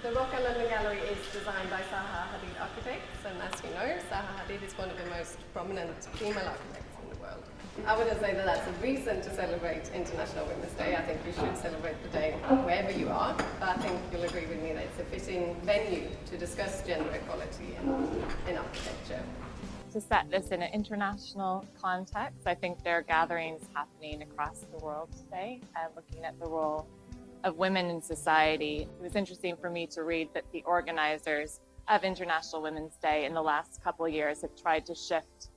The Roca London Gallery is designed by Zaha Hadid Architects, and as you know, Zaha Hadid is one of the most prominent female architects in the world. I wouldn't say that that's a reason to celebrate International Women's Day. I think you should celebrate the day wherever you are, but I think you'll agree with me that it's a fitting venue to discuss gender equality in architecture. To set this in an international context, I think there are gatherings happening across the world today, looking at the role of women in society. It was interesting for me to read that the organizers of International Women's Day in the last couple of years have tried to shift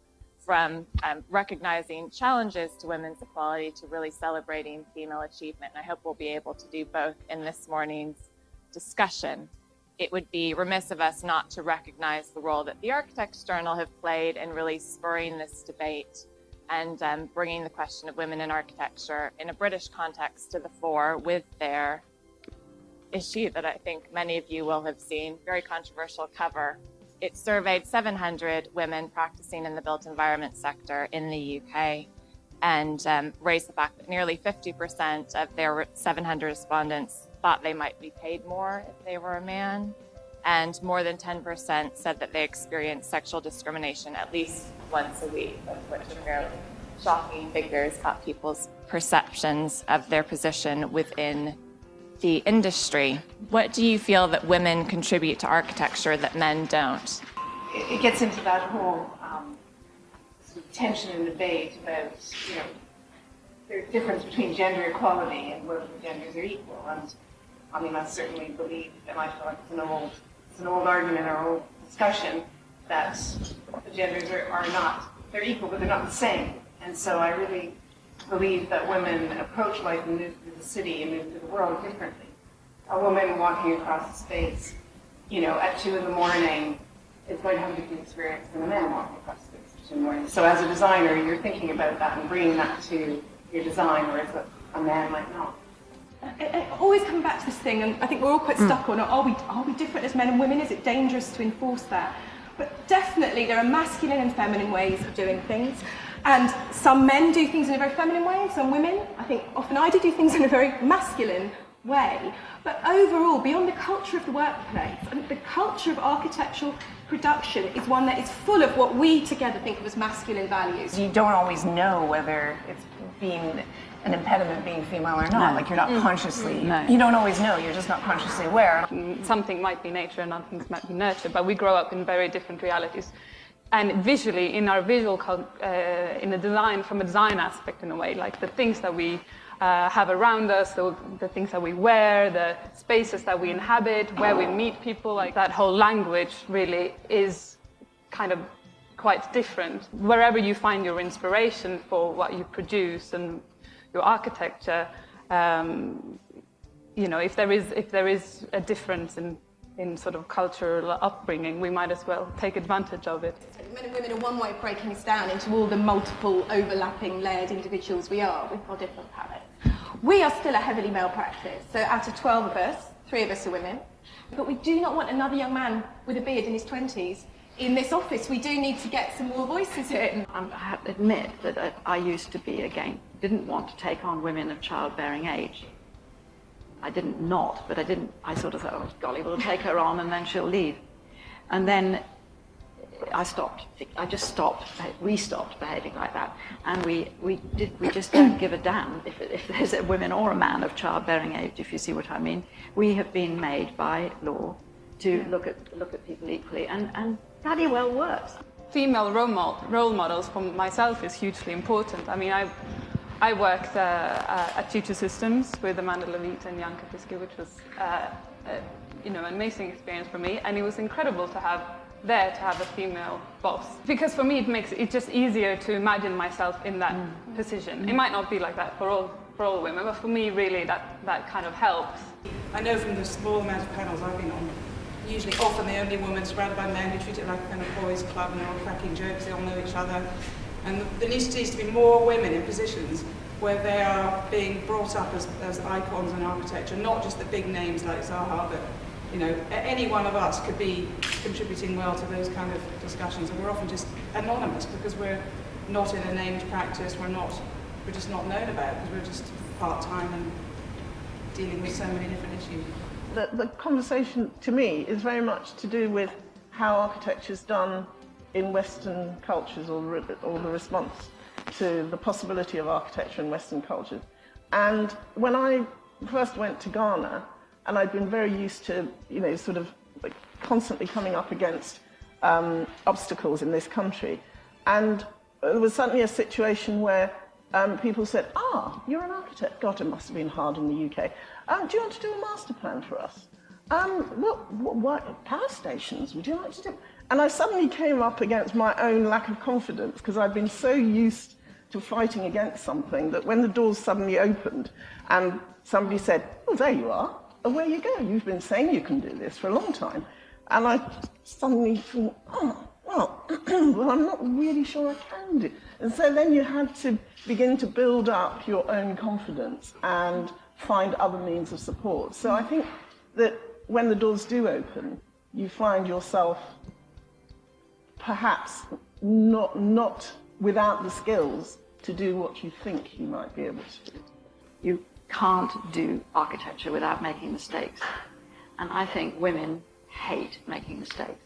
from recognizing challenges to women's equality to really celebrating female achievement. And I hope we'll be able to do both in this morning's discussion. It would be remiss of us not to recognize the role that the Architects Journal have played in really spurring this debate and bringing the question of women in architecture in a British context to the fore with their issue that I think many of you will have seen, very controversial cover. It surveyed 700 women practicing in the built environment sector in the UK and raised the fact that nearly 50% of their 700 respondents thought they might be paid more if they were a man, and more than 10% said that they experienced sexual discrimination at least once a week, which are fairly shocking figures about people's perceptions of their position within the industry. What do you feel that women contribute to architecture that men don't? It gets into that whole sort of tension and debate about, the difference between gender equality and whether the genders are equal. And I mean, I certainly believe, and I feel like it's an old argument or old discussion that the genders are not, they're equal, but they're not the same. And so I really believe that women approach life and move through the city and move through the world differently. A woman walking across the space, at 2 in the morning is going to have a different experience than a man walking across the space at 2 in the morning. So as a designer, you're thinking about that and bringing that to your design, whereas a man might not. I always come back to this thing, and I think we're all quite stuck on, are we different as men and women? Is it dangerous to enforce that? But definitely there are masculine and feminine ways of doing things. And some men do things in a very feminine way, and some women, I think often I do things in a very masculine way. But overall, beyond the culture of the workplace, I think the culture of architectural production is one that is full of what we together think of as masculine values. You don't always know whether it's being an impediment being female or not. Like, you're not consciously, you don't always know, you're just not consciously aware. Something might be nature and other things might be nurture, but we grow up in very different realities. And visually, in our visual, in the design, from a design aspect in a way, like the things that we have around us, the things that we wear, the spaces that we inhabit, where we meet people, like that whole language really is kind of quite different. Wherever you find your inspiration for what you produce and your architecture, if there is a difference in sort of cultural upbringing, we might as well take advantage of it. Men and women are one way of breaking us down into all the multiple overlapping layered individuals we are with our different palettes. We are still a heavily male practice, so out of 12 of us, 3 of us are women. But we do not want another young man with a beard in his 20s in this office. We do need to get some more voices in. I have to admit that I used to be, didn't want to take on women of childbearing age. I didn't not, but I sort of thought, oh, golly, we'll take her on and then she'll leave. And then I stopped. We stopped behaving like that. And we just don't give a damn if there's a woman or a man of childbearing age, if you see what I mean. We have been made by law to look at people equally, and bloody well works. Female role models for myself is hugely important. I mean, I worked at Tutor Systems with Amanda Levitt and Jan Kapiski, which was an amazing experience for me, and it was incredible to have a female boss. Because for me it makes it just easier to imagine myself in that position. It might not be like that for all women, but for me really that kind of helps. I know from the small amount of panels I've been on, usually often the only woman surrounded by men who treat it like a kind of boys' club and they're all cracking jokes, they all know each other. And there needs to be more women in positions where they are being brought up as icons in architecture, not just the big names like Zaha, but any one of us could be contributing well to those kind of discussions, and we're often just anonymous because we're not in a named practice, we're just not known about because we're just part-time and dealing with so many different issues. the conversation to me is very much to do with how architecture is done in Western cultures, or the response to the possibility of architecture in Western cultures. And when I first went to Ghana, and I'd been very used to, you know, sort of like constantly coming up against obstacles in this country, and there was suddenly a situation where people said, you're an architect. God, it must have been hard in the UK. Do you want to do a master plan for us? What power stations would you like to do? And I suddenly came up against my own lack of confidence, because I'd been so used to fighting against something that when the doors suddenly opened and somebody said, well, there you are, away you go. You've been saying you can do this for a long time. And I suddenly thought, well, I'm not really sure I can do. And so then you had to begin to build up your own confidence and find other means of support. So I think that when the doors do open, you find yourself perhaps not without the skills to do what you think you might be able to do. You can't do architecture without making mistakes. And I think women hate making mistakes,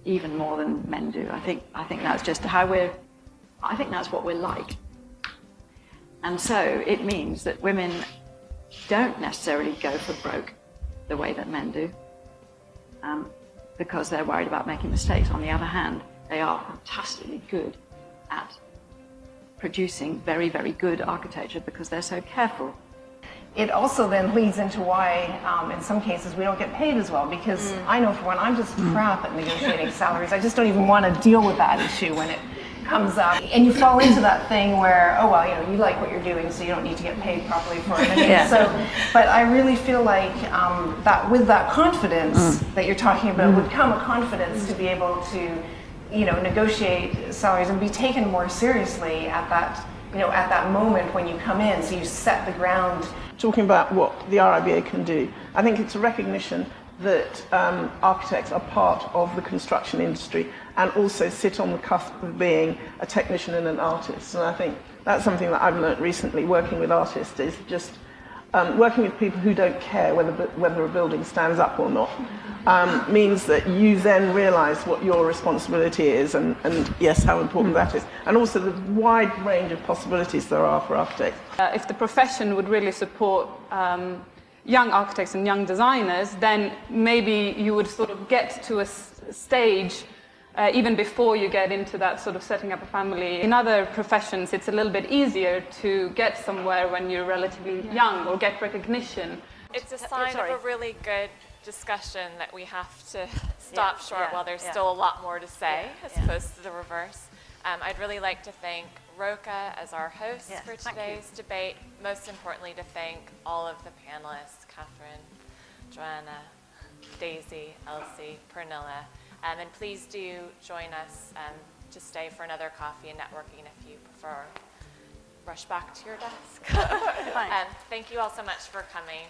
even more than men do. I think that's just I think that's what we're like. And so it means that women don't necessarily go for broke the way that men do, because they're worried about making mistakes. On the other hand, they are fantastically good at producing very, very good architecture because they're so careful. It also then leads into why, in some cases, we don't get paid as well, because I know for one, I'm just crap at negotiating salaries. I just don't even want to deal with that issue when it comes up. And you fall into that thing where, oh, well, you know, you like what you're doing, so you don't need to get paid properly for it. Yeah. So, but I really feel like that with that confidence that you're talking about would come a confidence to be able to, you know, negotiate salaries and be taken more seriously at that, you know, at that moment when you come in. So you set the ground. Talking about what the RIBA can do, I think it's a recognition that architects are part of the construction industry and also sit on the cusp of being a technician and an artist. And I think that's something that I've learned recently working with artists, is just working with people who don't care whether a building stands up or not, means that you then realise what your responsibility is and yes, how important that is. And also the wide range of possibilities there are for architects. If the profession would really support young architects and young designers, then maybe you would sort of get to a stage even before you get into that sort of setting up a family. In other professions, it's a little bit easier to get somewhere when you're relatively young or get recognition. It's a sign of a really good discussion that we have to stop short while there's still a lot more to say, as opposed to the reverse. I'd really like to thank Roca as our host for today's debate. Most importantly, to thank all of the panelists, Catherine, Joanna, Daisy, Elsie, Pernilla. And please do join us to stay for another coffee and networking if you prefer. Rush back to your desk. Thank you all so much for coming.